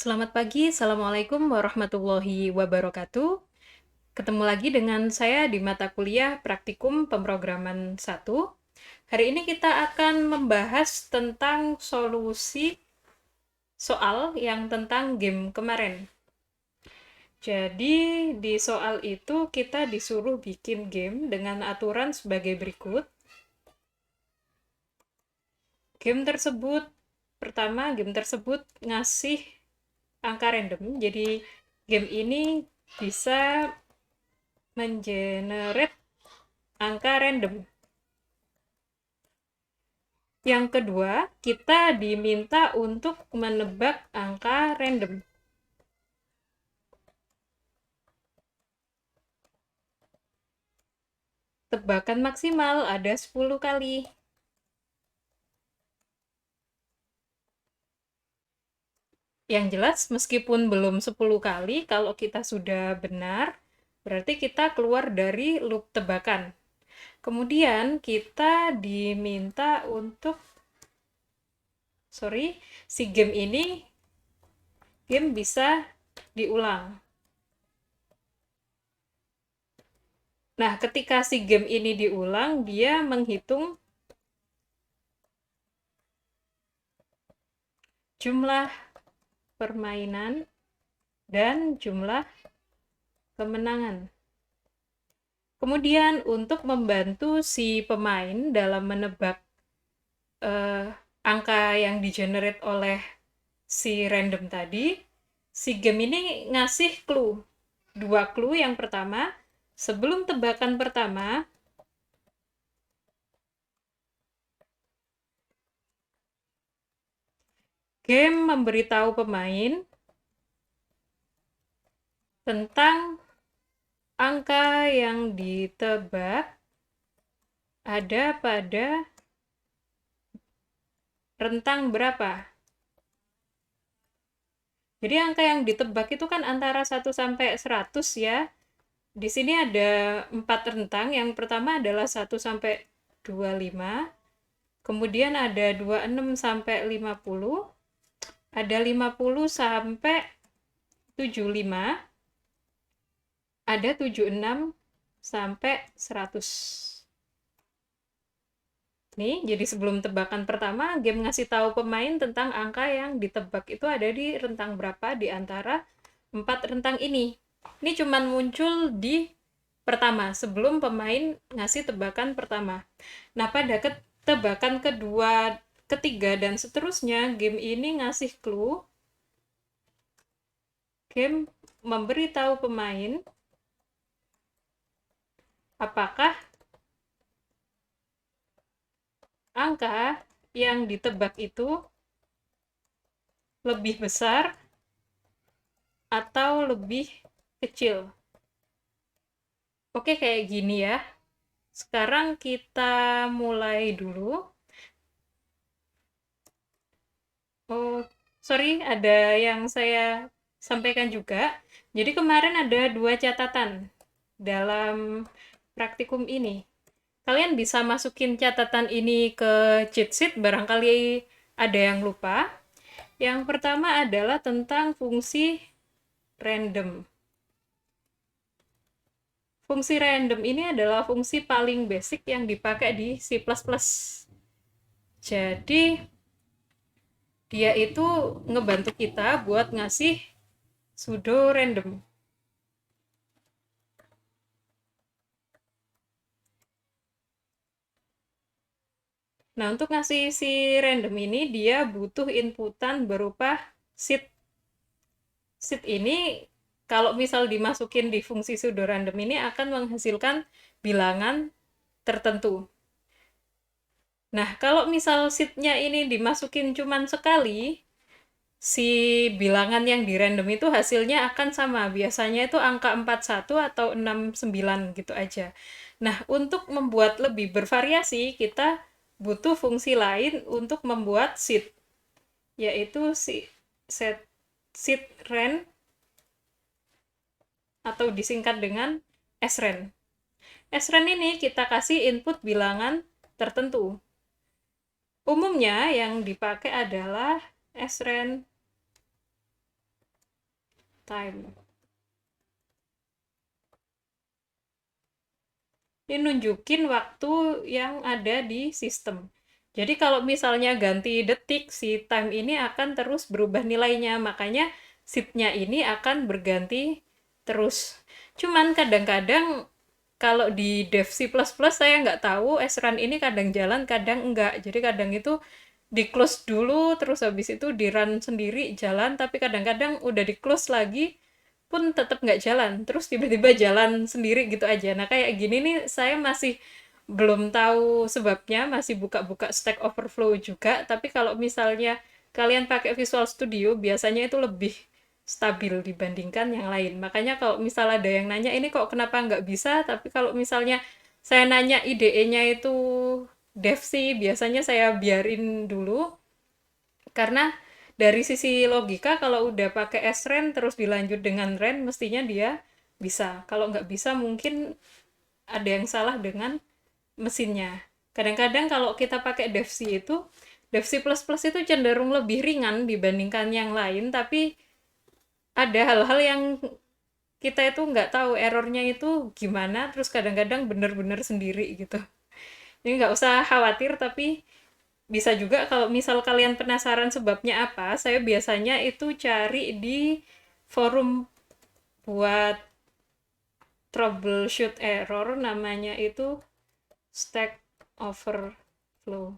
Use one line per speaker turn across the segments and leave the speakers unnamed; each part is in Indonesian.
Selamat pagi, Assalamualaikum warahmatullahi wabarakatuh. Ketemu lagi dengan saya di mata kuliah Praktikum Pemrograman 1. Hari ini kita akan membahas tentang solusi soal yang tentang game kemarin. Jadi, di soal itu kita disuruh bikin game dengan aturan sebagai berikut. Game tersebut ngasih angka random. Jadi, game ini bisa mengenerate angka random. Yang kedua, kita diminta untuk menebak angka random. Tebakan maksimal ada 10 kali. Yang jelas, meskipun belum 10 kali, kalau kita sudah benar, berarti kita keluar dari loop tebakan. Kemudian kita diminta untuk si game bisa diulang. Nah, ketika si game ini diulang, dia menghitung jumlah permainan dan jumlah kemenangan. Kemudian untuk membantu si pemain dalam menebak angka yang di-generate oleh si random tadi, si game ini ngasih clue. 2 clue. Yang pertama, sebelum tebakan pertama, game memberitahu pemain tentang angka yang ditebak ada pada rentang berapa. Jadi angka yang ditebak itu kan antara 1 sampai 100 ya. Di sini ada 4 rentang. Yang pertama adalah 1 sampai 25. Kemudian ada 26 sampai 50. Ada 50 sampai 75. Ada 76 sampai 100. Nih, jadi sebelum tebakan pertama, game ngasih tahu pemain tentang angka yang ditebak itu ada di rentang berapa di antara 4 rentang ini. Ini cuman muncul di pertama, sebelum pemain ngasih tebakan pertama. Nah, pada tebakan kedua, ketiga, dan seterusnya, game ini ngasih clue. Game memberitahu pemain apakah angka yang ditebak itu lebih besar atau lebih kecil. Oke, kayak gini ya. Sekarang kita mulai dulu. Oh, sorry, ada yang saya sampaikan juga. Jadi kemarin ada 2 catatan dalam praktikum ini. Kalian bisa masukin catatan ini ke cheat sheet, barangkali ada yang lupa. Yang pertama adalah tentang fungsi random. Fungsi random ini adalah fungsi paling basic yang dipakai di C++. Jadi, dia itu ngebantu kita buat ngasih pseudo random. Nah, untuk ngasih si random ini, dia butuh inputan berupa seed. Seed ini, kalau misal dimasukin di fungsi pseudo random ini, akan menghasilkan bilangan tertentu. Nah, kalau misal seed-nya ini dimasukin cuman sekali, si bilangan yang di random itu hasilnya akan sama. Biasanya itu angka 41 atau 69 gitu aja. Nah, untuk membuat lebih bervariasi, kita butuh fungsi lain untuk membuat seed, yaitu si seed rand atau disingkat dengan srand. Srand ini kita kasih input bilangan tertentu. Umumnya yang dipakai adalah srand time. Ini nunjukin waktu yang ada di sistem. Jadi kalau misalnya ganti detik, si time ini akan terus berubah nilainya. Makanya sheet-nya ini akan berganti terus. Cuman kadang-kadang kalau di dev C++ saya nggak tahu, srun ini kadang jalan, kadang enggak. Jadi kadang itu di close dulu, terus habis itu di run sendiri jalan, tapi kadang-kadang udah di close lagi, pun tetap nggak jalan, terus tiba-tiba jalan sendiri gitu aja. Nah kayak gini nih saya masih belum tahu sebabnya, masih buka-buka Stack Overflow juga, tapi kalau misalnya kalian pakai Visual Studio biasanya itu lebih stabil dibandingkan yang lain. Makanya kalau misalnya ada yang nanya ini kok kenapa nggak bisa, tapi kalau misalnya saya nanya IDE-nya itu dev sih biasanya saya biarin dulu, karena dari sisi logika kalau udah pakai sren terus dilanjut dengan ren mestinya dia bisa. Kalau nggak bisa mungkin ada yang salah dengan mesinnya. Kadang-kadang kalau kita pakai devc itu, devc++ itu cenderung lebih ringan dibandingkan yang lain, tapi ada hal-hal yang kita itu nggak tahu errornya itu gimana, terus kadang-kadang bener-bener sendiri gitu. Jadi nggak usah khawatir, tapi bisa juga kalau misal kalian penasaran sebabnya apa, saya biasanya itu cari di forum buat troubleshoot error, namanya itu Stack Overflow.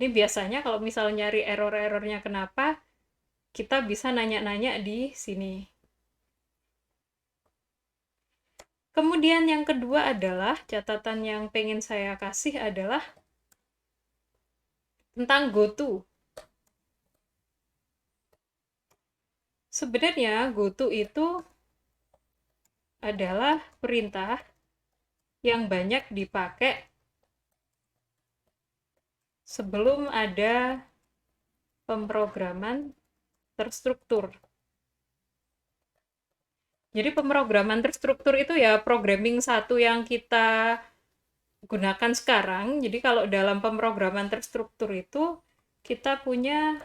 Ini biasanya kalau misal nyari error-errornya kenapa, kita bisa nanya-nanya di sini. Kemudian yang kedua adalah, catatan yang pengen saya kasih adalah tentang GoTo. Sebenarnya GoTo itu adalah perintah yang banyak dipakai sebelum ada pemrograman terstruktur. Jadi pemrograman terstruktur itu ya programming satu yang kita gunakan sekarang. Jadi kalau dalam pemrograman terstruktur itu kita punya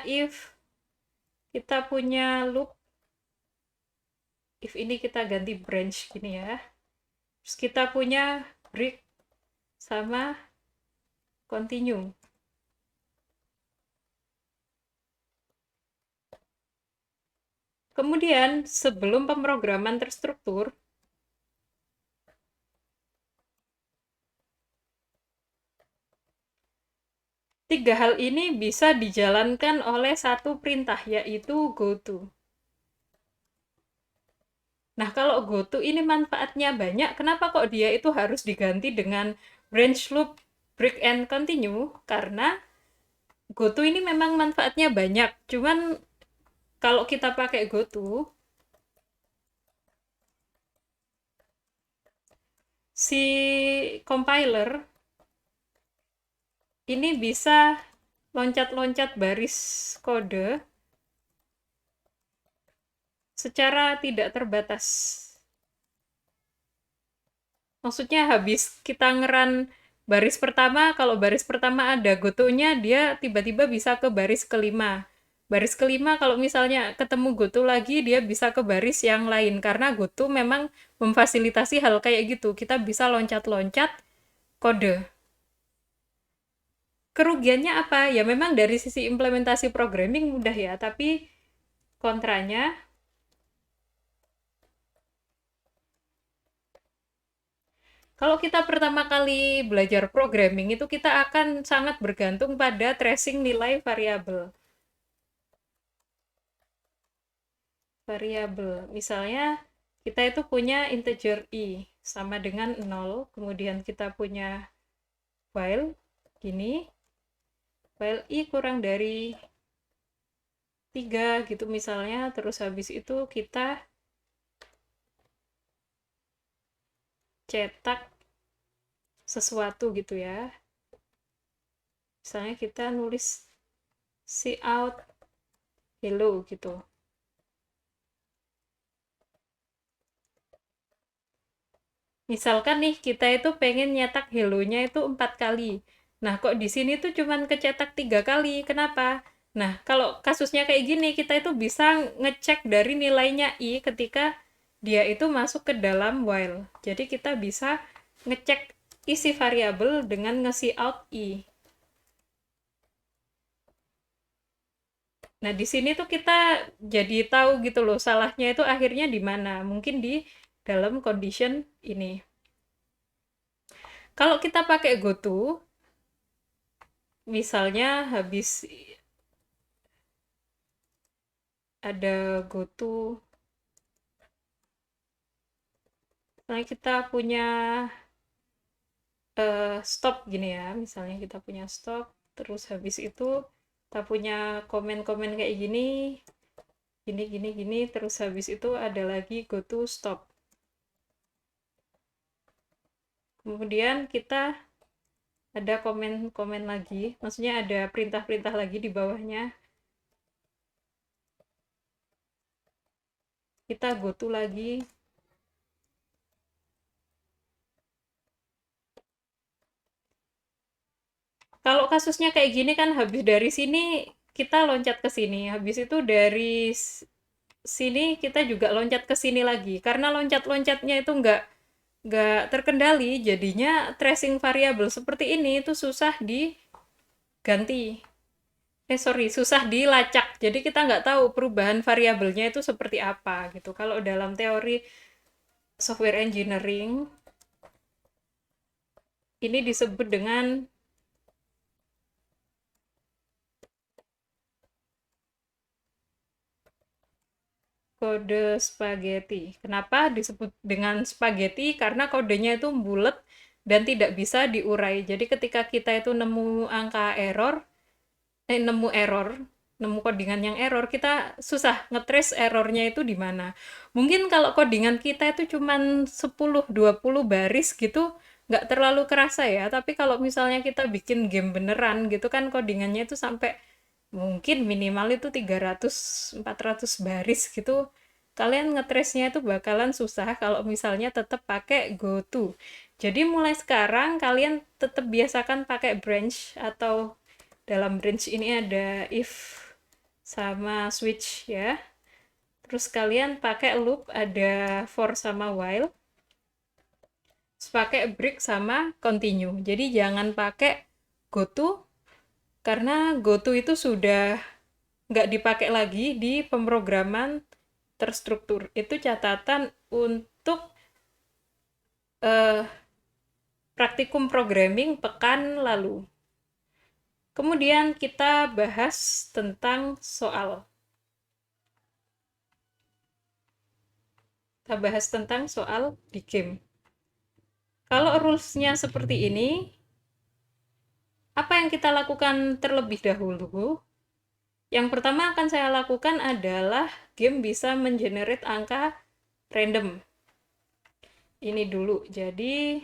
if, kita punya loop. If ini kita ganti branch gini ya. Terus kita punya break sama continue. Kemudian sebelum pemrograman terstruktur, tiga hal ini bisa dijalankan oleh satu perintah, yaitu GoTo. Nah, kalau GoTo ini manfaatnya banyak, kenapa kok dia itu harus diganti dengan branch loop, break and continue? Karena GoTo ini memang manfaatnya banyak, cuman kalau kita pakai GoTo, si compiler ini bisa loncat-loncat baris kode secara tidak terbatas. Maksudnya habis kita ngeran baris pertama, kalau baris pertama ada goto-nya, dia tiba-tiba bisa ke baris kelima. Baris kelima kalau misalnya ketemu goto lagi, dia bisa ke baris yang lain. Karena goto memang memfasilitasi hal kayak gitu. Kita bisa loncat-loncat kode. Kerugiannya apa? Ya memang dari sisi implementasi programming mudah ya, tapi kontranya, kalau kita pertama kali belajar programming itu kita akan sangat bergantung pada tracing nilai variabel. Misalnya kita itu punya integer i sama dengan 0, kemudian kita punya while gini, while i kurang dari 3 gitu misalnya, terus habis itu kita cetak sesuatu gitu ya. Misalnya kita nulis cout hello gitu. Misalkan nih kita itu pengen nyetak hello-nya itu 4 kali. Nah, kok di sini tuh cuman kecetak 3 kali, kenapa? Nah, kalau kasusnya kayak gini, kita itu bisa ngecek dari nilainya i ketika dia itu masuk ke dalam while. Jadi kita bisa ngecek isi variabel dengan nge out i. Nah, di sini tuh kita jadi tahu gitu loh, salahnya itu akhirnya di mana. Mungkin di dalam condition ini. Kalau kita pakai goto, misalnya habis ada goto, misalnya kita punya stop gini ya, misalnya kita punya stop, terus habis itu kita punya komen-komen kayak gini, gini, gini, gini, terus habis itu ada lagi goto stop. Kemudian kita ada komen-komen lagi, maksudnya ada perintah-perintah lagi di bawahnya. Kita goto lagi. Kalau kasusnya kayak gini kan habis dari sini kita loncat ke sini, habis itu dari sini kita juga loncat ke sini lagi. Karena loncat-loncatnya itu nggak terkendali, jadinya tracing variabel seperti ini itu susah diganti. Sorry, susah dilacak. Jadi kita nggak tahu perubahan variabelnya itu seperti apa gitu. Kalau dalam teori software engineering, ini disebut dengan kode spaghetti. Kenapa disebut dengan spaghetti? Karena kodenya itu bulat dan tidak bisa diurai. Jadi ketika kita itu nemu angka error, nemu error, nemu codingan yang error, kita susah ngetrace errornya itu di mana. Mungkin kalau codingan kita itu cuman 10-20 baris gitu, nggak terlalu kerasa ya. Tapi kalau misalnya kita bikin game beneran gitu kan, codingannya itu sampai mungkin minimal itu 300-400 baris gitu. Kalian ngetrace-nya itu bakalan susah kalau misalnya tetap pakai goto. Jadi mulai sekarang kalian tetap biasakan pakai branch, atau dalam branch ini ada if sama switch ya. Terus kalian pakai loop, ada for sama while. Terus pakai break sama continue. Jadi jangan pakai goto, karena goto itu sudah nggak dipakai lagi di pemrograman terstruktur. Itu catatan untuk eh, praktikum programming pekan lalu. Kemudian kita bahas tentang soal. Kita bahas tentang soal di game. Kalau rules-nya seperti ini, apa yang kita lakukan terlebih dahulu? Yang pertama akan saya lakukan adalah game bisa mengenerate angka random. Ini dulu. Jadi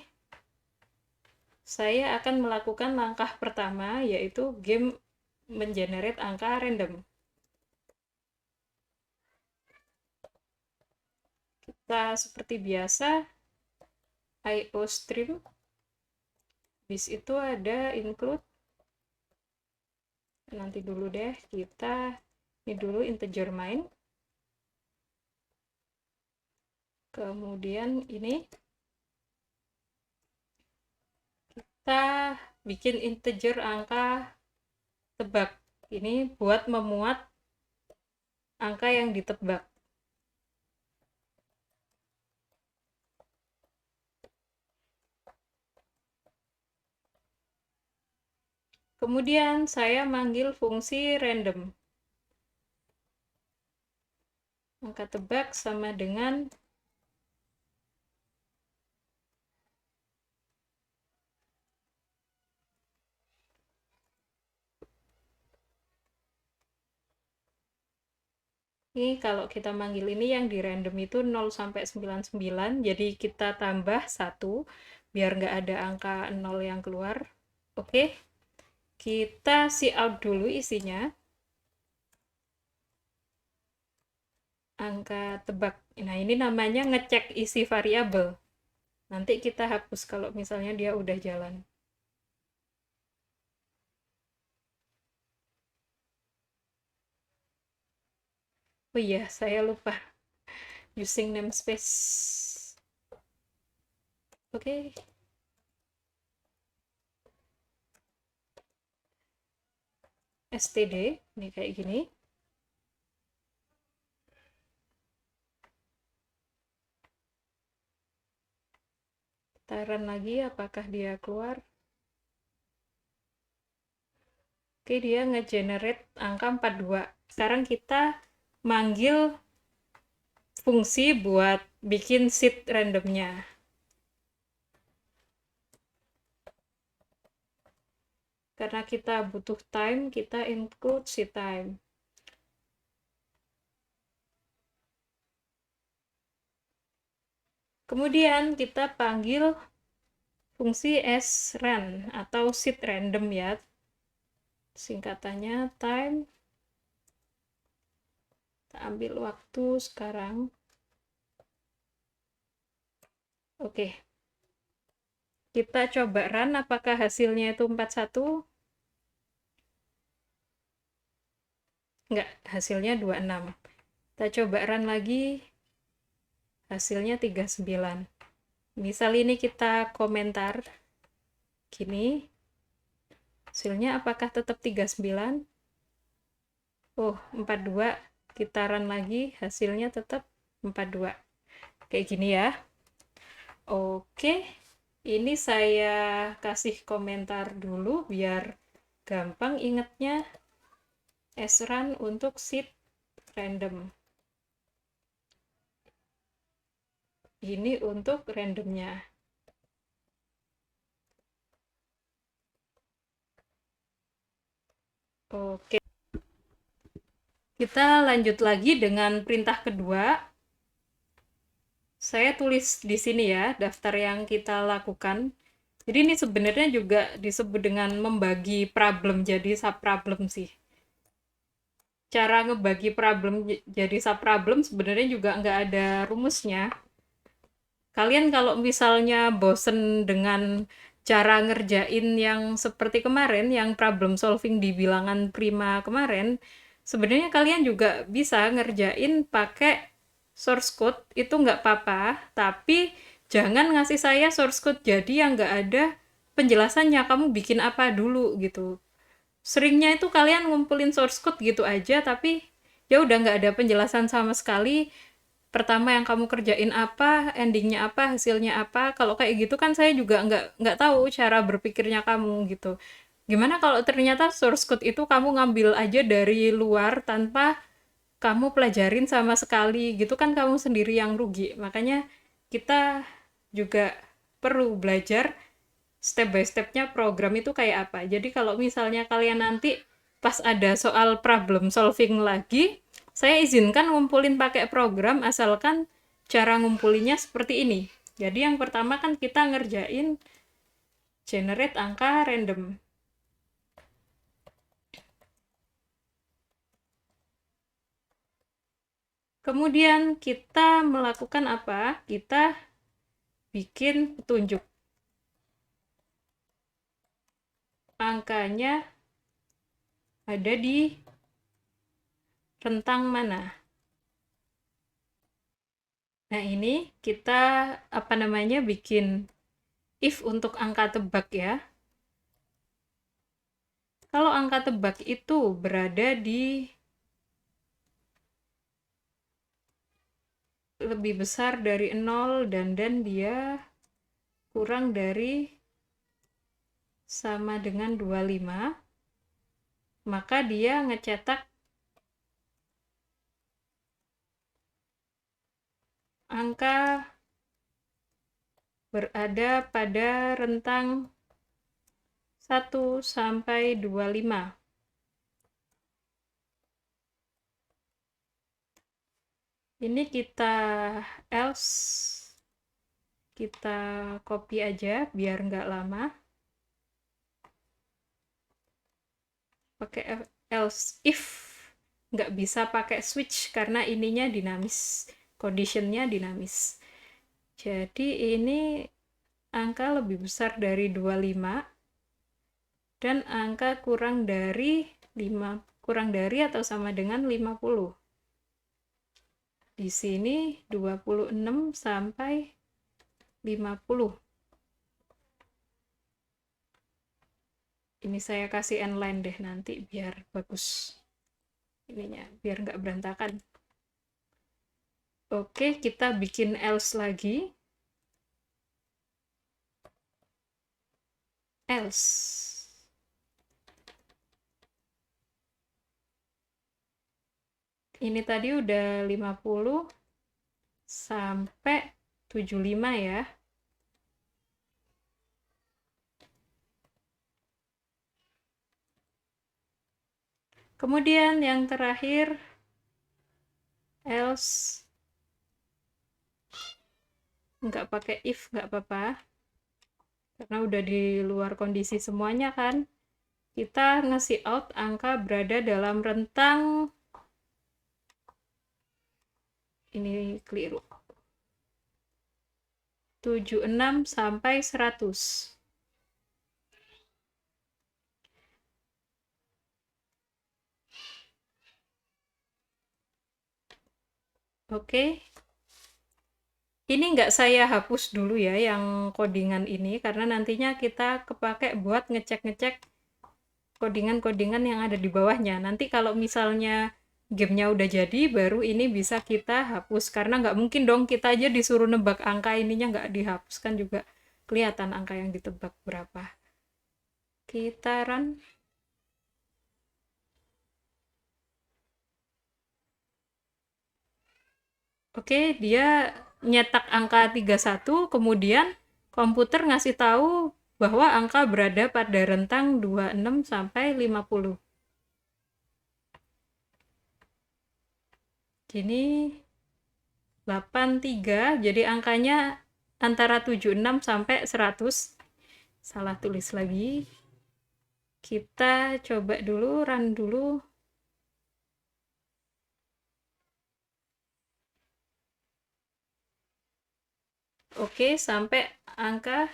saya akan melakukan langkah pertama, yaitu game mengenerate angka random. Kita seperti biasa IO stream, bis itu ada include, nanti dulu deh, kita ini dulu integer main, kemudian ini kita bikin integer angka tebak, ini buat memuat angka yang ditebak. Kemudian saya manggil fungsi random. Angka tebak sama dengan ini. Kalau kita manggil ini yang di random itu 0 sampai 99, jadi kita tambah 1 biar nggak ada angka 0 yang keluar. Oke, kita out dulu isinya. Angka tebak. Nah, ini namanya ngecek isi variabel. Nanti kita hapus kalau misalnya dia udah jalan. Oh iya, saya lupa using namespace. Oke. std ini kayak gini. Kita run lagi apakah dia keluar. Oke, dia nge-generate angka 42. Sekarang kita manggil fungsi buat bikin seed randomnya. Karena kita butuh time, kita include seed time. Kemudian kita panggil fungsi sRan atau seed random ya. Singkatannya time. Kita ambil waktu sekarang. Oke. Kita coba run apakah hasilnya itu 41. Enggak, hasilnya 26. Kita coba run lagi. Hasilnya 39. Misal ini kita komentar gini. Hasilnya apakah tetap 39? Oh, 42. Kita run lagi, hasilnya tetap 42. Kayak gini ya. Oke, ini saya kasih komentar dulu biar gampang ingetnya. sRun untuk seed random. Ini untuk randomnya. Oke. Kita lanjut lagi dengan perintah kedua. Saya tulis di sini ya, daftar yang kita lakukan. Jadi ini sebenarnya juga disebut dengan membagi problem jadi subproblem sih. Cara ngebagi problem jadi subproblem sebenarnya juga nggak ada rumusnya. Kalian kalau misalnya bosen dengan cara ngerjain yang seperti kemarin, yang problem solving di bilangan prima kemarin, sebenarnya kalian juga bisa ngerjain pakai source code, itu nggak apa-apa, tapi jangan ngasih saya source code jadi yang nggak ada penjelasannya, kamu bikin apa dulu gitu. Seringnya itu kalian ngumpulin source code gitu aja, tapi ya udah nggak ada penjelasan sama sekali. Pertama yang kamu kerjain apa, endingnya apa, hasilnya apa. Kalau kayak gitu kan saya juga nggak tahu cara berpikirnya kamu gitu. Gimana kalau ternyata source code itu kamu ngambil aja dari luar tanpa kamu pelajarin sama sekali gitu, kan kamu sendiri yang rugi. Makanya kita juga perlu belajar step by stepnya program itu kayak apa. Jadi kalau misalnya kalian nanti pas ada soal problem solving lagi, saya izinkan ngumpulin pakai program asalkan cara ngumpulinnya seperti ini. Jadi yang pertama kan kita ngerjain generate angka random. Kemudian kita melakukan apa? Kita bikin petunjuk. Angkanya ada di rentang mana? Nah, ini kita apa namanya bikin if untuk angka tebak ya. Kalau angka tebak itu berada di lebih besar dari 0 dan dia kurang dari sama dengan 25, maka dia ngecetak angka berada pada rentang 1 sampai 25. Ini kita else, kita copy aja biar nggak lama. Pakai else if, nggak bisa pakai switch karena ininya dinamis, conditionnya dinamis. Jadi ini angka lebih besar dari 25 dan angka kurang dari atau sama dengan 50. Di sini 26 sampai 50. Ini saya kasih N-line deh nanti biar bagus ininya, biar nggak berantakan. Oke, kita bikin else lagi. Else. Ini tadi udah 50 sampai 75 ya. Kemudian yang terakhir, else. Nggak pakai if, nggak apa-apa. Karena udah di luar kondisi semuanya kan. Kita ngasih out angka berada dalam rentang, ini keliru, 76 sampai 100. Oke. Ini nggak saya hapus dulu ya yang codingan ini, karena nantinya kita kepake buat ngecek-ngecek codingan-codingan yang ada di bawahnya. Nanti kalau misalnya gamenya udah jadi, baru ini bisa kita hapus. Karena nggak mungkin dong kita aja disuruh nebak angka, ininya nggak dihapus, kan juga kelihatan angka yang ditebak berapa. Kita run. Oke, dia nyetak angka 31, kemudian komputer ngasih tahu bahwa angka berada pada rentang 26 sampai 50. Gini 83, jadi angkanya antara 76 sampai 100. Salah tulis lagi. Kita coba dulu, run dulu. Oke, sampai angka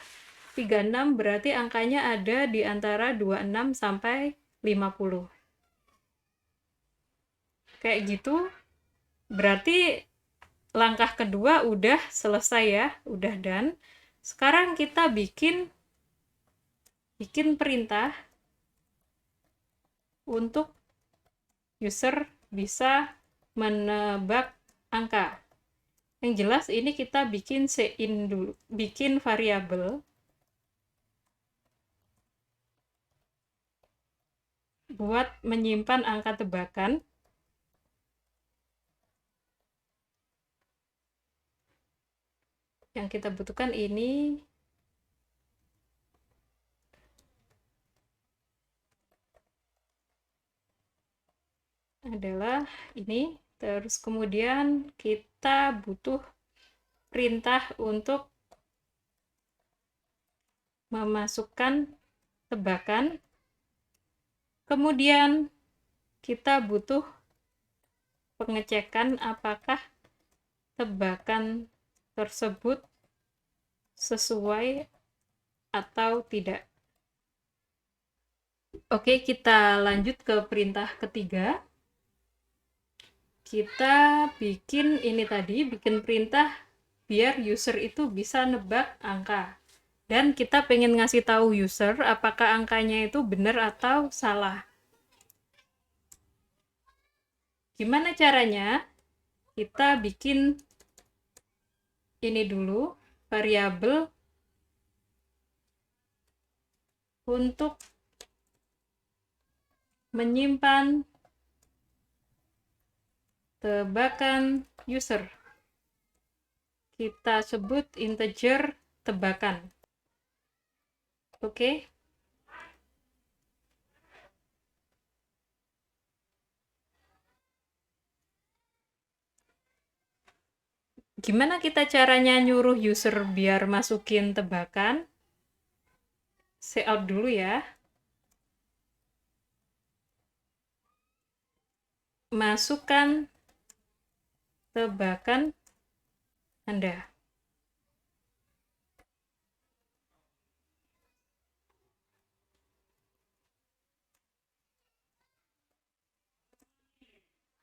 36, berarti angkanya ada di antara 26 sampai 50. Kayak gitu, berarti langkah kedua udah selesai ya, udah done. Sekarang kita bikin perintah untuk user bisa menebak angka. Yang jelas ini kita bikin sein dulu, bikin variabel buat menyimpan angka tebakan. Yang kita butuhkan ini adalah ini. Terus kemudian kita butuh perintah untuk memasukkan tebakan. Kemudian kita butuh pengecekan apakah tebakan tersebut sesuai atau tidak. Oke, kita lanjut ke perintah ketiga. Kita bikin ini tadi, bikin perintah biar user itu bisa nebak angka. Dan kita pengen ngasih tahu user apakah angkanya itu benar atau salah. Gimana caranya? Kita bikin ini dulu, variabel untuk menyimpan tebakan user. Kita sebut integer tebakan. Oke. Gimana kita caranya nyuruh user biar masukin tebakan? Cout dulu ya. Masukkan tebakan Anda.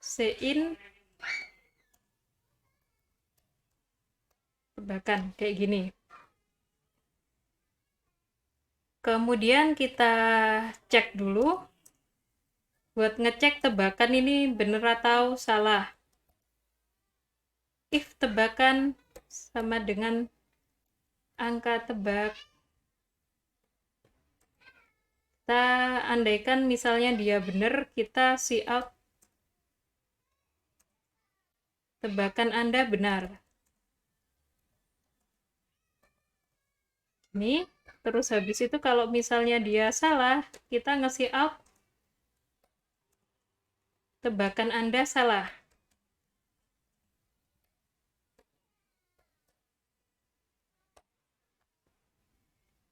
Sein tebakan kayak gini. Kemudian kita cek dulu buat ngecek tebakan ini bener atau salah. If tebakan sama dengan angka tebak, kita andaikan misalnya dia bener, kita see out tebakan Anda benar. Ini terus habis itu kalau misalnya dia salah, kita nge-see out tebakan Anda salah.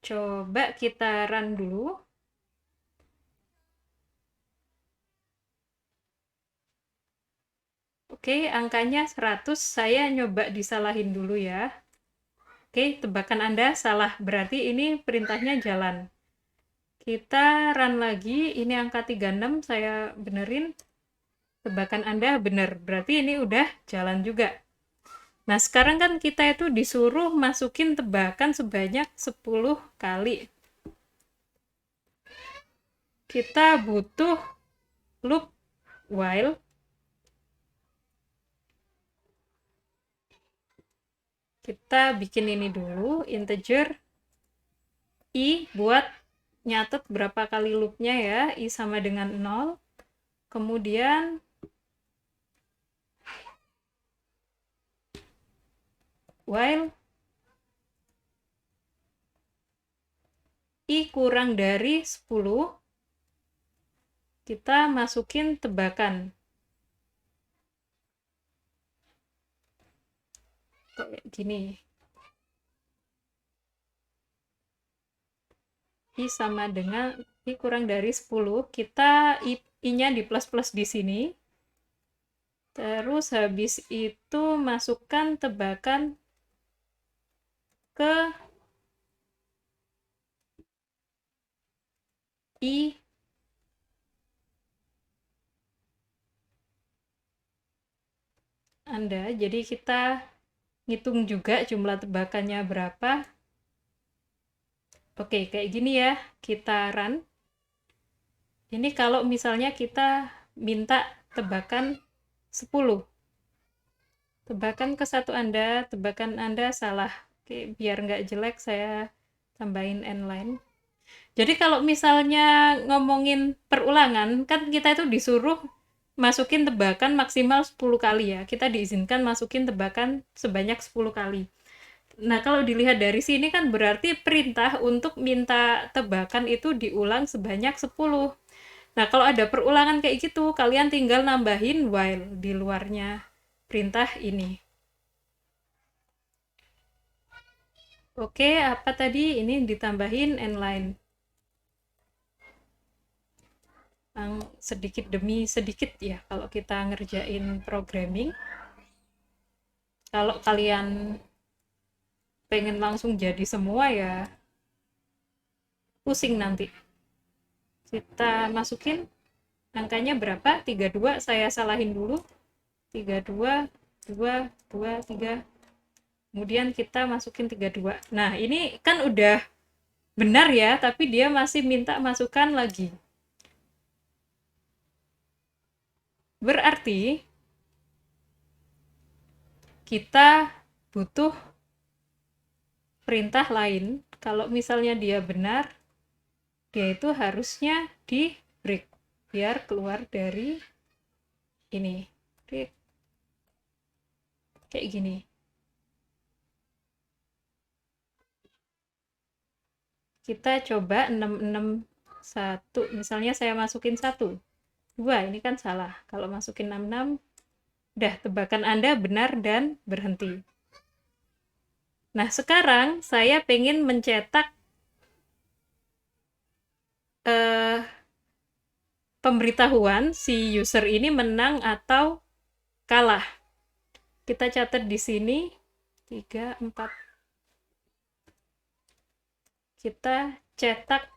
Coba kita run dulu. Oke, angkanya 100. Saya nyoba disalahin dulu ya. Oke, tebakan Anda salah. Berarti ini perintahnya jalan. Kita run lagi. Ini angka 36, saya benerin. Tebakan Anda bener. Berarti ini udah jalan juga. Nah, sekarang kan kita itu disuruh masukin tebakan sebanyak 10 kali. Kita butuh loop while. Kita bikin ini dulu, integer i buat nyatet berapa kali loopnya ya, i sama dengan 0. Kemudian while i kurang dari 10, kita masukin tebakan. Kayak gini. I sama dengan i kurang dari 10, kita i-nya di plus-plus di sini. Terus habis itu masukkan tebakan ke i Anda. Jadi kita ngitung juga jumlah tebakannya berapa. Oke, kayak gini ya. Kita run. Ini kalau misalnya kita minta tebakan 10. Tebakan ke satu Anda, tebakan Anda salah. Oke, biar nggak jelek saya tambahin n line. Jadi kalau misalnya ngomongin perulangan, kan kita itu disuruh masukin tebakan maksimal 10 kali ya. Kita diizinkan masukin tebakan sebanyak 10 kali. Nah, kalau dilihat dari sini kan berarti perintah untuk minta tebakan itu diulang sebanyak 10. Nah, kalau ada perulangan kayak gitu, kalian tinggal nambahin while di luarnya perintah ini. Oke, apa tadi? Ini ditambahin n line. Sedikit demi sedikit ya kalau kita ngerjain programming. Kalau kalian pengen langsung jadi semua ya pusing nanti. Kita masukin angkanya berapa? 32, saya salahin dulu. 32, 2, 2, 3. Kemudian kita masukin 32. Nah, ini kan udah benar ya, tapi dia masih minta masukkan lagi. Berarti kita butuh perintah lain. Kalau misalnya dia benar, dia itu harusnya di break biar keluar dari ini. Break. Kayak gini. Kita coba 661. Misalnya saya masukin 1. 2, ini kan salah. Kalau masukin 66, udah tebakan Anda benar dan berhenti. Nah, sekarang saya pengen mencetak pemberitahuan si user ini menang atau kalah. Kita catat di sini 3, 4. Kita cetak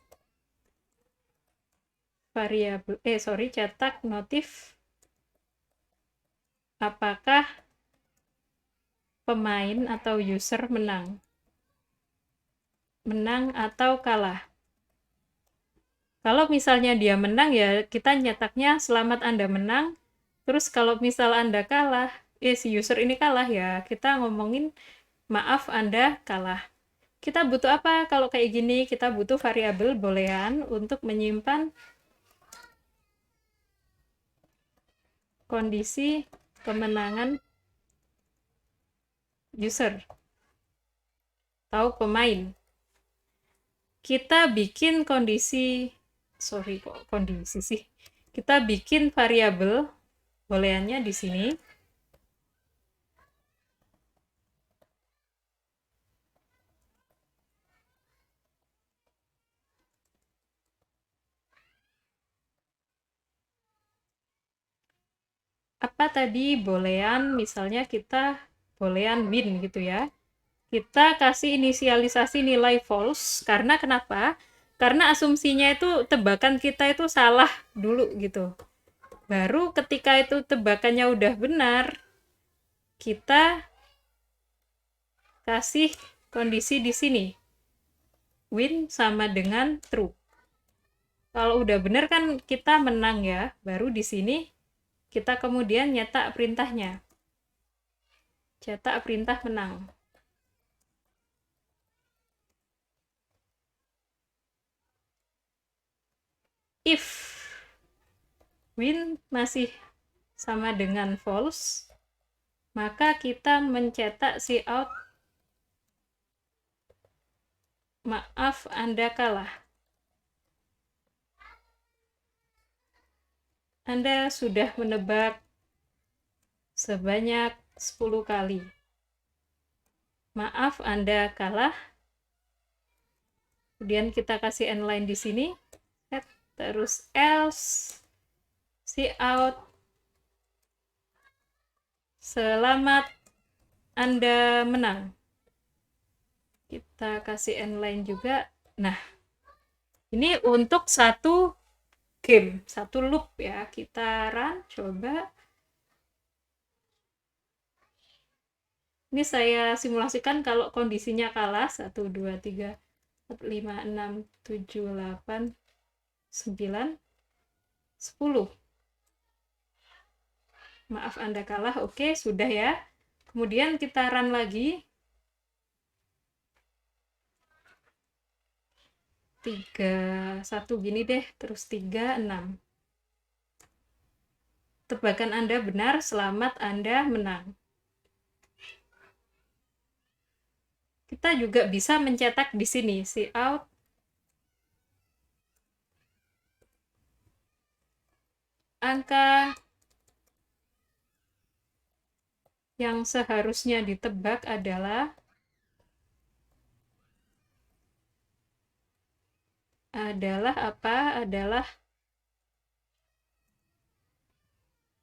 variabel cetak notif apakah pemain atau user menang. Menang atau kalah. Kalau misalnya dia menang ya kita nyetaknya selamat Anda menang. Terus kalau misal Anda kalah, si user ini kalah ya, kita ngomongin maaf Anda kalah. Kita butuh apa kalau kayak gini? Kita butuh variabel boolean untuk menyimpan kondisi kemenangan user atau pemain. Kita bikin kita bikin variabel booleannya di sini. Apa tadi boolean, misalnya kita boolean win gitu ya. Kita kasih inisialisasi nilai false, karena kenapa? Karena asumsinya itu tebakan kita itu salah dulu gitu. Baru ketika itu tebakannya udah benar, kita kasih kondisi di sini. Win sama dengan true. Kalau udah benar kan kita menang ya, baru di sini kita kemudian nyetak perintahnya. Cetak perintah menang. If win masih sama dengan false, maka kita mencetak cout maaf Anda kalah. Anda sudah menebak sebanyak 10 kali. Maaf Anda kalah. Kemudian kita kasih endline di sini. Terus else cout selamat Anda menang. Kita kasih endline juga. Nah, ini untuk satu game, satu loop ya. Kita run, coba. Ini saya simulasikan kalau kondisinya kalah. 1, 2, 3, 4, 5, 6, 7, 8, 9, 10. Maaf Anda kalah, oke sudah ya. Kemudian kita run lagi. 3, 1 gini deh, terus 3, 6. Tebakan Anda benar, selamat Anda menang. Kita juga bisa mencetak di sini, cout angka yang seharusnya ditebak adalah apa? Adalah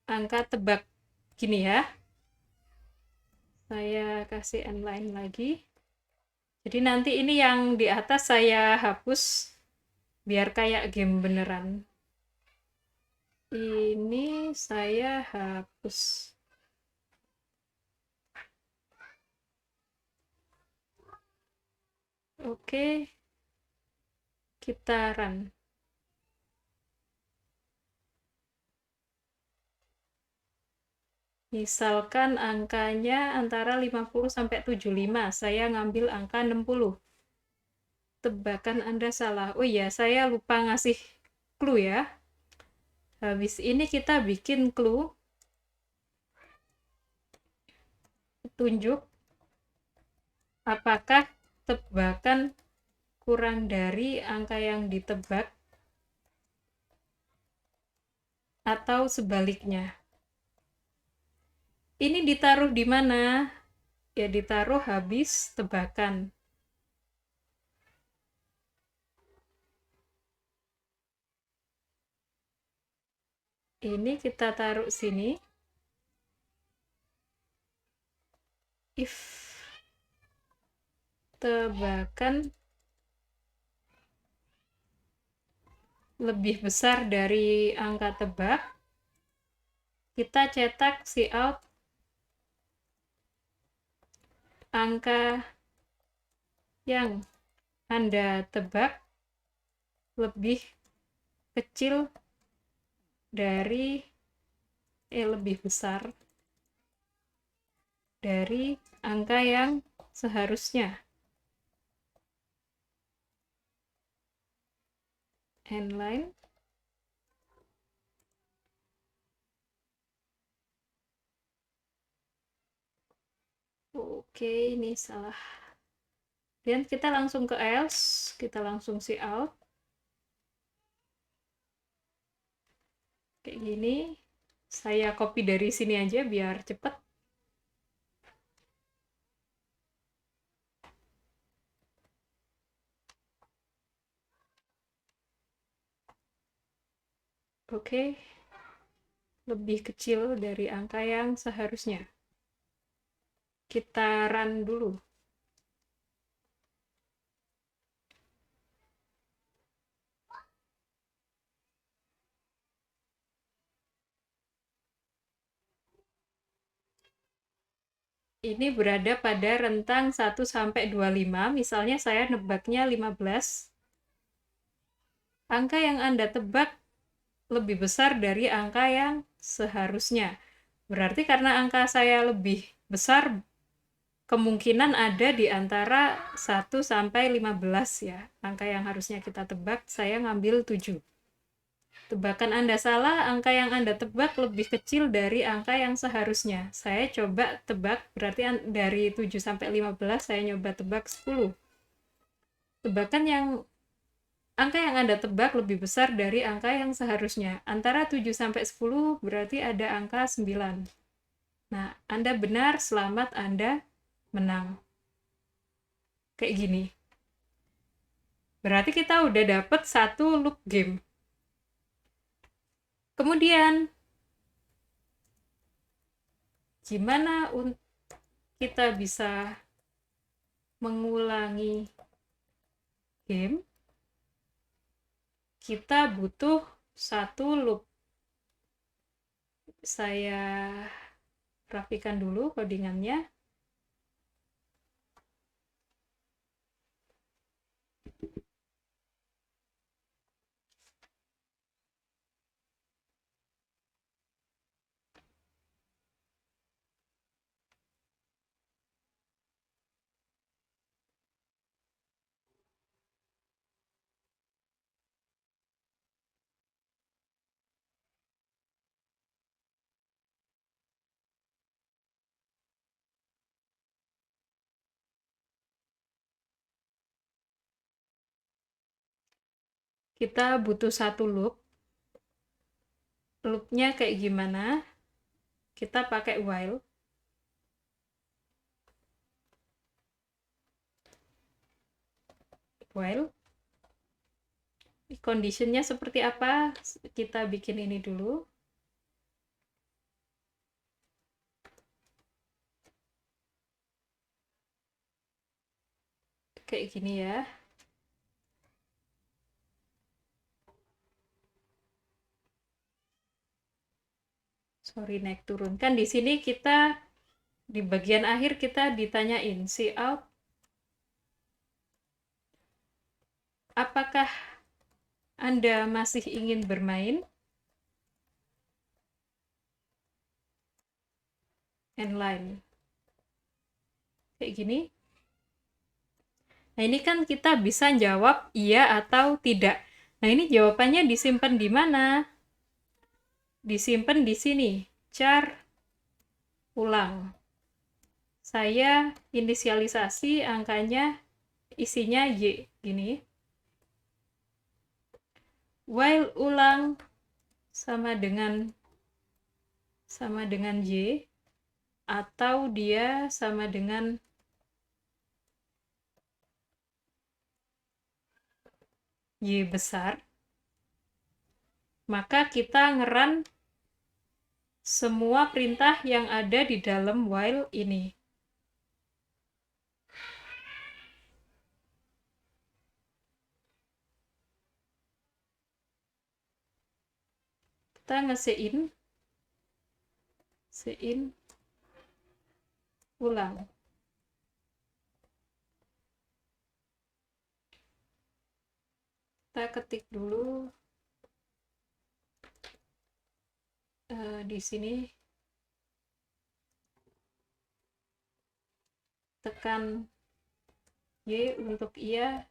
angka tebak. Gini ya. Saya kasih endline lagi. Jadi nanti ini yang di atas saya hapus biar kayak game beneran. Ini saya hapus. Oke. Kita run. Misalkan angkanya antara 50 sampai 75, saya ngambil angka 60. Tebakan Anda salah. Oh iya, saya lupa ngasih clue ya. Habis ini kita bikin clue. Tunjuk apakah tebakan kurang dari angka yang ditebak atau sebaliknya. Ini ditaruh di mana? Ya ditaruh habis tebakan. Ini kita taruh sini. If tebakan lebih besar dari angka tebak, kita cetak cout angka yang Anda tebak lebih kecil dari lebih besar dari angka yang seharusnya. End line. Oke, ini salah. Dan kita langsung ke else, kita langsung see out. Kayak gini. Saya copy dari sini aja biar cepet. Oke. Lebih kecil dari angka yang seharusnya. Kita run dulu. Ini berada pada rentang 1 sampai 25, misalnya saya nebaknya 15. Angka yang Anda tebak lebih besar dari angka yang seharusnya. Berarti karena angka saya lebih besar, kemungkinan ada di antara 1 sampai 15 ya. Angka yang harusnya kita tebak, saya ngambil 7. Tebakan Anda salah, angka yang Anda tebak lebih kecil dari angka yang seharusnya. Saya coba tebak, berarti dari 7 sampai 15 saya nyoba tebak 10. Tebakan yang angka yang Anda tebak lebih besar dari angka yang seharusnya. Antara 7 sampai 10 berarti ada angka 9. Nah, Anda benar, selamat, Anda menang. Kayak gini. Berarti kita udah dapet satu loop game. Kemudian, gimana kita bisa mengulangi game? Kita butuh satu loop. Saya rapikan dulu codingannya. Kita butuh satu loop. Loopnya kayak gimana? Kita pakai while. While. Conditionnya seperti apa? Kita bikin ini dulu. Kayak gini ya. Sorry, naik turun. Kan di sini kita, di bagian akhir kita ditanyain, see out, apakah Anda masih ingin bermain? End line. Kayak gini. Nah, ini kan kita bisa jawab iya atau tidak. Nah, ini jawabannya disimpan di mana? Disimpan di sini. Char ulang. Saya inisialisasi angkanya, isinya Y. Gini. While ulang sama dengan Y, atau dia sama dengan Y besar, maka kita ngeran semua perintah yang ada di dalam while ini. Kita nge-in ulang. Kita ketik dulu di sini, tekan Y untuk iya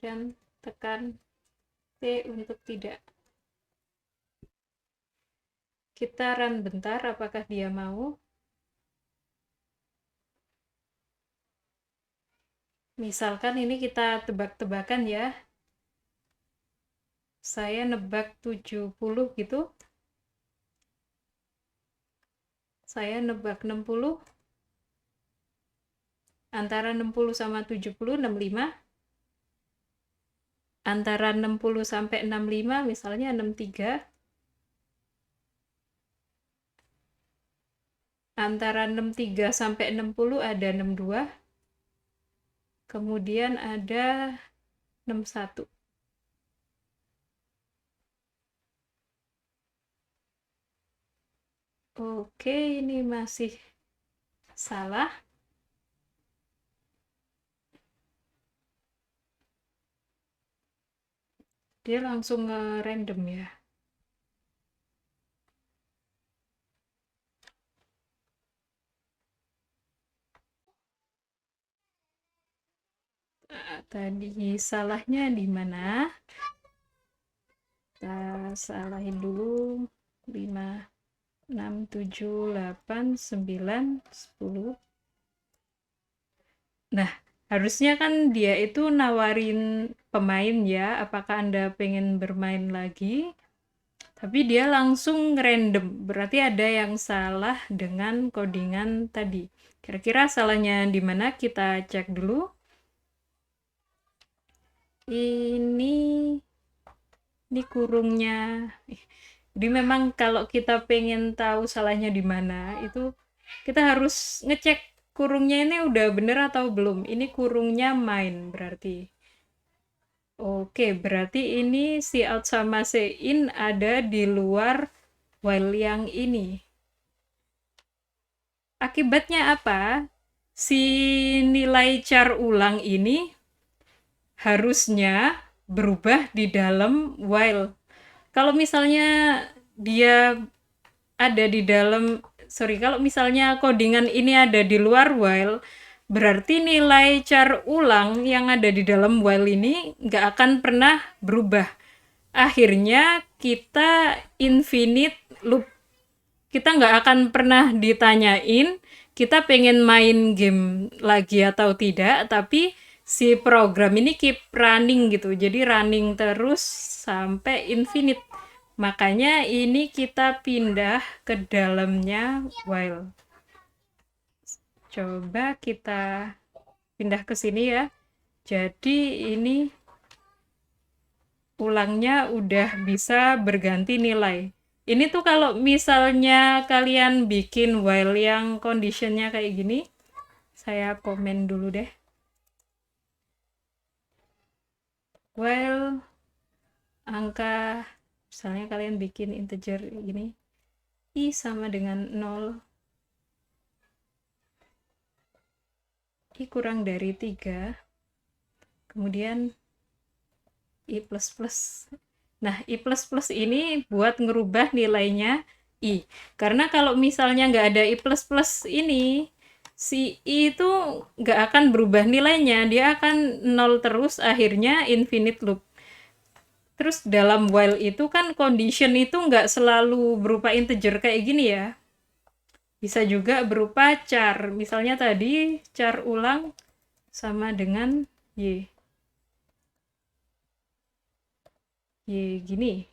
dan tekan T untuk tidak. Kita run bentar, apakah dia mau. Misalkan ini kita tebak-tebakan ya. Saya nebak 70 gitu. Saya nebak 60. Antara 60 sama 70, 65. Antara 60 sampai 65, misalnya 63. Antara 63 sampai 60 ada 62. Kemudian ada 61. Oke, ini masih salah. Dia langsung nge-random ya. Tadi salahnya di mana? Kita salahin dulu. 5, 6, 7, 8, 9, 10. Nah, harusnya kan dia itu nawarin pemain ya, apakah Anda pengen bermain lagi? Tapi dia langsung random, berarti ada yang salah dengan codingan tadi. Kira-kira salahnya di mana? Kita cek dulu. Ini kurungnya. Jadi memang kalau kita pengen tahu salahnya di mana, itu kita harus ngecek kurungnya ini udah bener atau belum. Ini kurungnya main berarti. Oke, berarti ini si out sama si in ada di luar while yang ini. Akibatnya apa? Si nilai char ulang ini harusnya berubah di dalam while. Kalau misalnya dia ada di dalam, kalau misalnya codingan ini ada di luar while, berarti nilai char ulang yang ada di dalam while ini nggak akan pernah berubah. Akhirnya kita infinite loop. Kita nggak akan pernah ditanyain kita pengen main game lagi atau tidak, tapi si program ini keep running gitu. Jadi running terus sampai infinite. Makanya ini kita pindah ke dalamnya while. Coba kita pindah ke sini ya. Jadi ini ulangnya udah bisa berganti nilai. Ini tuh kalau misalnya kalian bikin while yang conditionnya kayak gini, saya komen dulu deh. While angka, misalnya kalian bikin integer gini, i sama dengan 0, i kurang dari 3, kemudian i plus plus. Nah, i plus plus ini buat ngerubah nilainya i. Karena kalau misalnya nggak ada i plus plus ini, si i itu nggak akan berubah nilainya. Dia akan 0 terus, akhirnya infinite loop. Terus dalam while itu kan condition itu nggak selalu berupa integer kayak gini ya. Bisa juga berupa char. Misalnya tadi char ulang sama dengan y. Y gini,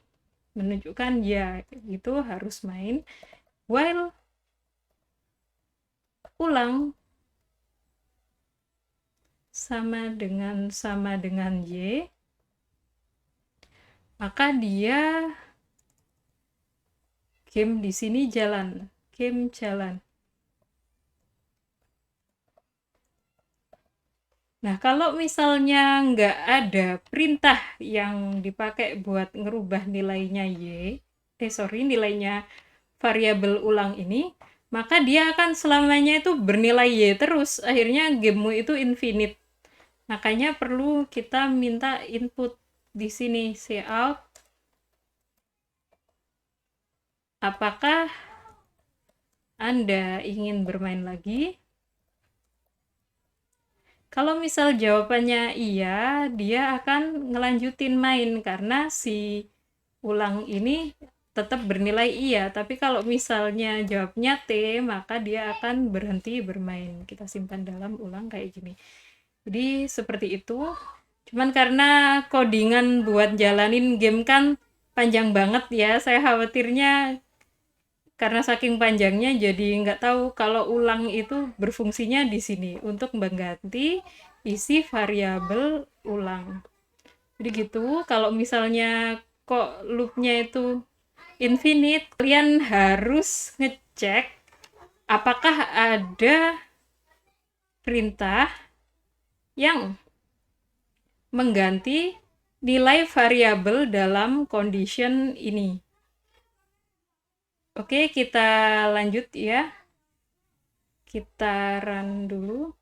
menunjukkan ya itu harus main while ulang sama dengan y, maka dia game di sini jalan, game jalan. Nah, kalau misalnya nggak ada perintah yang dipakai buat ngerubah nilainya nilainya variabel ulang ini, maka dia akan selamanya itu bernilai y terus. Akhirnya gamemu itu infinite. Makanya perlu kita minta input di sini, cout. Apakah Anda ingin bermain lagi? Kalau misal jawabannya iya, dia akan ngelanjutin main karena si ulang ini tetap bernilai iya. Tapi kalau misalnya jawabnya T, maka dia akan berhenti bermain. Kita simpan dalam ulang kayak gini. Jadi seperti itu. Cuman karena codingan buat jalanin game kan panjang banget ya, saya khawatirnya karena saking panjangnya jadi nggak tahu kalau ulang itu berfungsinya di sini untuk mengganti isi variabel ulang. Jadi gitu, kalau misalnya kok loopnya itu infinite, kalian harus ngecek apakah ada perintah yang mengganti nilai variabel dalam condition ini. Oke, kita lanjut ya. Kita run dulu.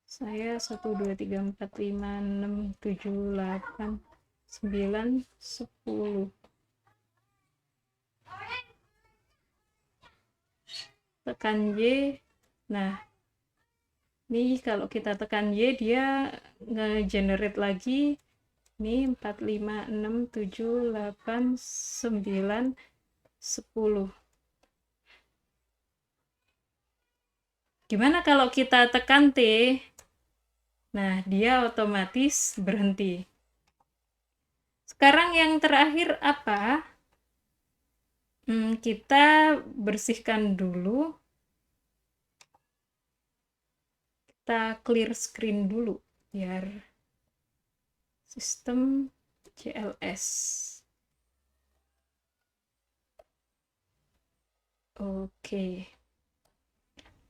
Saya 1, 2, 3, 4, 5, 6, 7, 8, 9, 10. Tekan Y. Nah, ini kalau kita tekan Y, dia nge-generate lagi. Ini 4, 5, 6, 7, 8, 9, 10. Gimana kalau kita tekan T? Nah, dia otomatis berhenti. Sekarang yang terakhir apa? Kita bersihkan dulu. Kita clear screen dulu biar sistem CLS. Oke.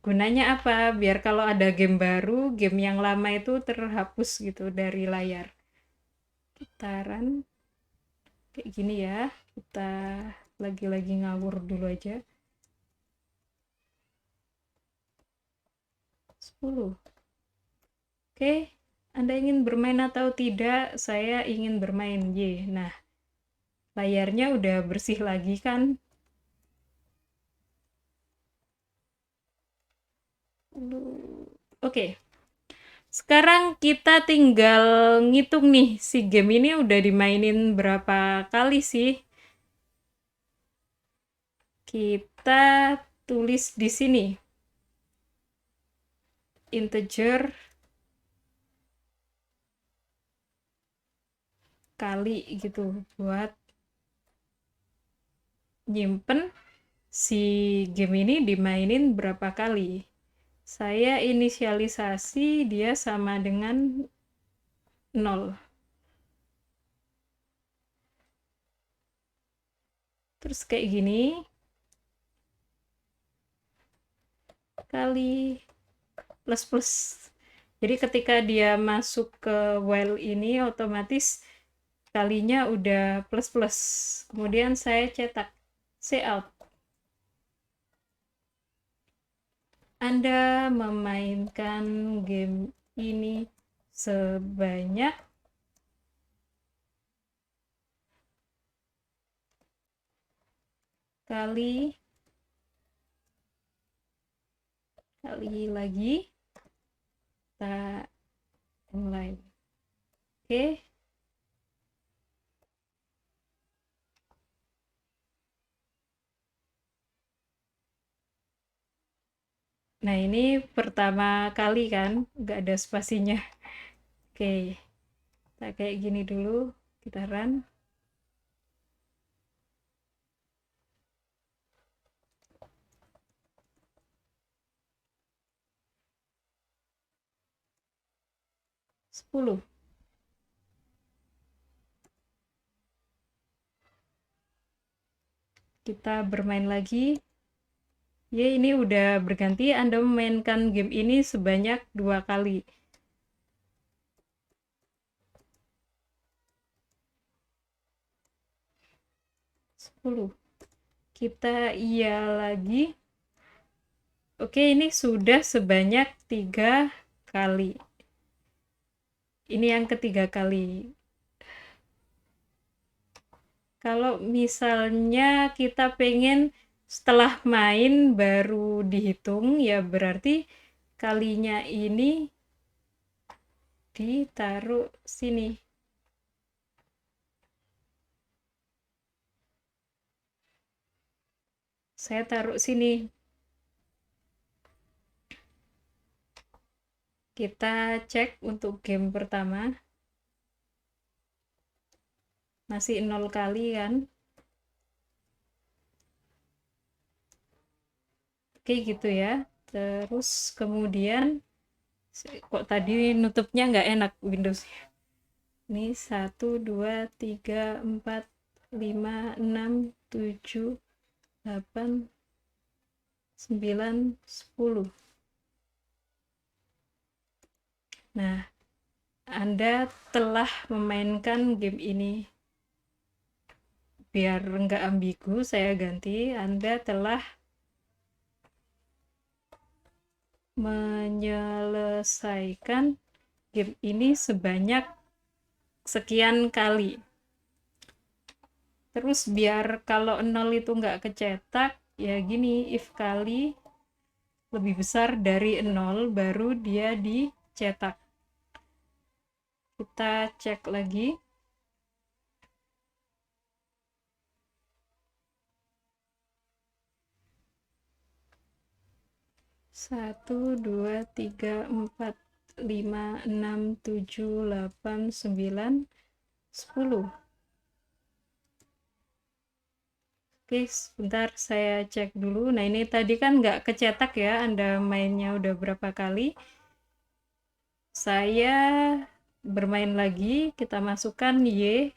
Gunanya apa? Biar kalau ada game baru, game yang lama itu terhapus gitu dari layar. Kita run kayak gini ya. Kita lagi-lagi ngawur dulu aja. 10. Oke, Anda ingin bermain atau tidak? Saya ingin bermain. Y. Nah, layarnya udah bersih lagi kan? Oke. Sekarang kita tinggal ngitung nih, si game ini udah dimainin berapa kali sih? Kita tulis di sini. Integer kali gitu buat nyimpen si game ini dimainin berapa kali. Saya inisialisasi dia sama dengan 0. Terus kayak gini. Kali plus plus. Jadi ketika dia masuk ke while ini otomatis kalinya udah plus plus. Kemudian saya cetak cout. Anda memainkan game ini sebanyak kali lagi kita online. Oke. Nah, ini pertama kali kan, nggak ada spasinya. Oke, kita kayak gini dulu, kita run. Sepuluh. Kita bermain lagi. Ya, ini udah berganti, Anda memainkan game ini sebanyak 2 kali. 10. Kita iya lagi. Oke, ini sudah sebanyak 3 kali. Ini yang ketiga kali. Kalau misalnya kita pengen setelah main baru dihitung, ya berarti kalinya ini ditaruh sini. Saya taruh sini. Kita cek untuk game pertama. Masih 0 kali kan. Oke gitu ya. Terus kemudian kok tadi nutupnya nggak enak Windows. Ini 1, 2, 3, 4, 5, 6, 7, 8, 9, 10. Nah, Anda telah memainkan game ini. Biar nggak ambigu, saya ganti. Anda telah menyelesaikan game ini sebanyak sekian kali. Terus biar kalau 0 itu nggak kecetak, ya gini, if kali lebih besar dari 0, baru dia dicetak. Kita cek lagi. Satu, dua, tiga, empat, lima, enam, tujuh, 8, 9, 10. Oke, sebentar saya cek dulu. Nah, ini tadi kan nggak kecetak ya, Anda mainnya udah berapa kali. Saya bermain lagi, kita masukkan Y.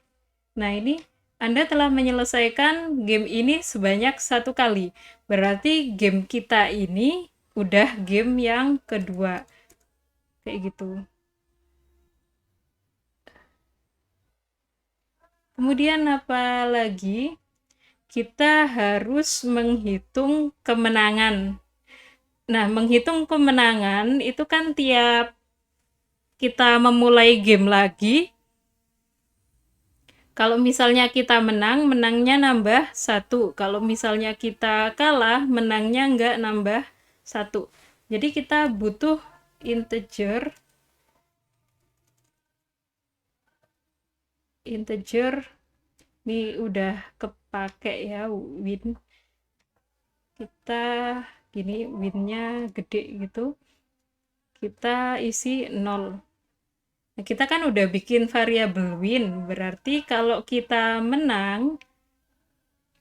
Nah, ini Anda telah menyelesaikan game ini sebanyak 1 kali. Berarti game kita ini udah game yang kedua. Kayak gitu. Kemudian apa lagi? Kita harus menghitung kemenangan. Nah, menghitung kemenangan itu kan tiap kita memulai game lagi, kalau misalnya kita menang, menangnya nambah 1. Kalau misalnya kita kalah, menangnya nggak nambah 1. Jadi kita butuh integer ini udah kepake ya win. Kita gini winnya gede gitu. Kita isi 0. Nah, kita kan udah bikin variabel win, berarti kalau kita menang,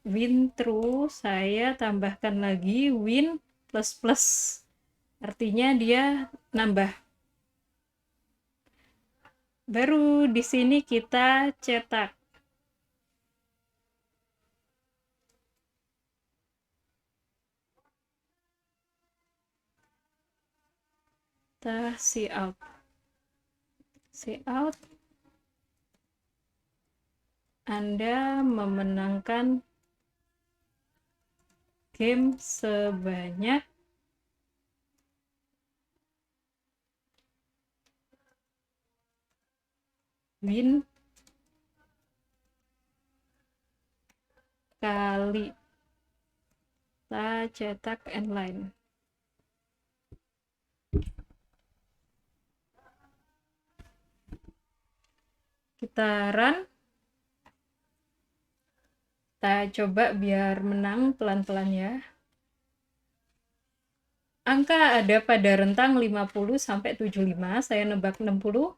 win true, saya tambahkan lagi win plus plus. Artinya dia nambah. Baru di sini kita cetak. Kita see out. See out. Anda memenangkan game sebanyak win kali. Kita cetak end line. Kita run. Kita coba biar menang pelan-pelan ya. Angka ada pada rentang 50 sampai 75, saya nebak 60.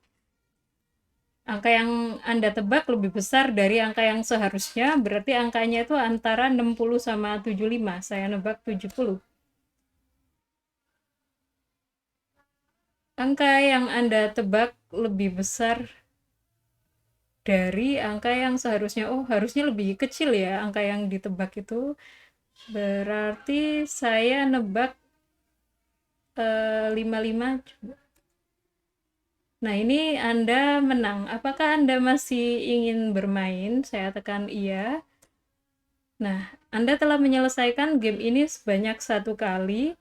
Angka yang Anda tebak lebih besar dari angka yang seharusnya, berarti angkanya itu antara 60 sama 75. Saya nebak 70. Angka yang Anda tebak lebih besar dari angka yang seharusnya. Oh, harusnya lebih kecil ya angka yang ditebak itu. Berarti saya nebak 55. Nah, ini Anda menang. Apakah Anda masih ingin bermain? Saya tekan iya. Nah, Anda telah menyelesaikan game ini sebanyak 1 kali.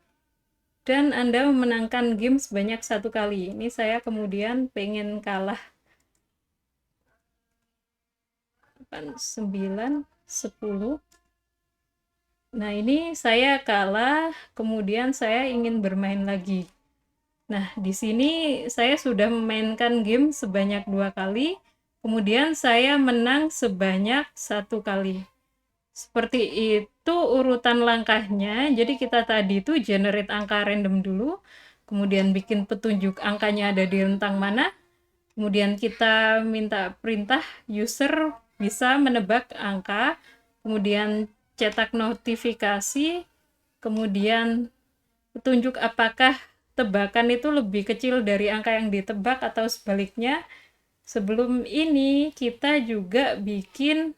dan Anda memenangkan game sebanyak 1 kali. Ini saya kemudian pengen kalah 9, 10. Nah, ini saya kalah, kemudian saya ingin bermain lagi. Nah, di sini saya sudah memainkan game sebanyak 2 kali, kemudian saya menang sebanyak 1 kali. Seperti itu urutan langkahnya. Jadi kita tadi itu generate angka random dulu, kemudian bikin petunjuk angkanya ada di rentang mana, kemudian kita minta perintah user bisa menebak angka, kemudian cetak notifikasi, kemudian petunjuk apakah tebakan itu lebih kecil dari angka yang ditebak atau sebaliknya. Sebelum ini kita juga bikin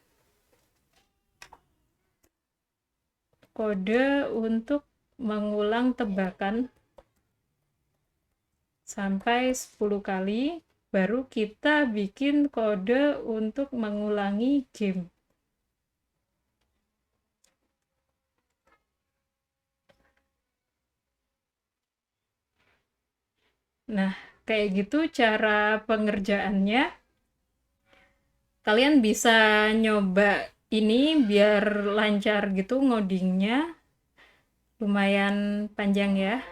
kode untuk mengulang tebakan sampai 10 kali, baru kita bikin kode untuk mengulangi game. Nah, kayak gitu cara pengerjaannya. Kalian bisa nyoba ini biar lancar gitu ngodingnya. Lumayan panjang ya.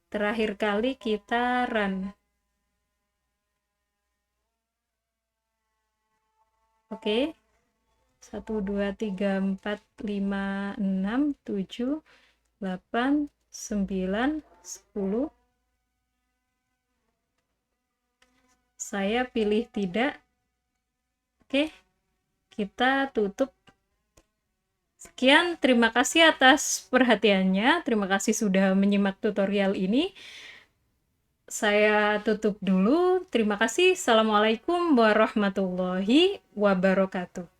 Terakhir kali kita run. Oke. 1, 2, 3, 4, 5, 6, 7, 8, 9, 10. Saya pilih tidak. Oke, kita tutup. Sekian, terima kasih atas perhatiannya. Terima kasih sudah menyimak tutorial ini. Saya tutup dulu. Terima kasih. Assalamualaikum warahmatullahi wabarakatuh.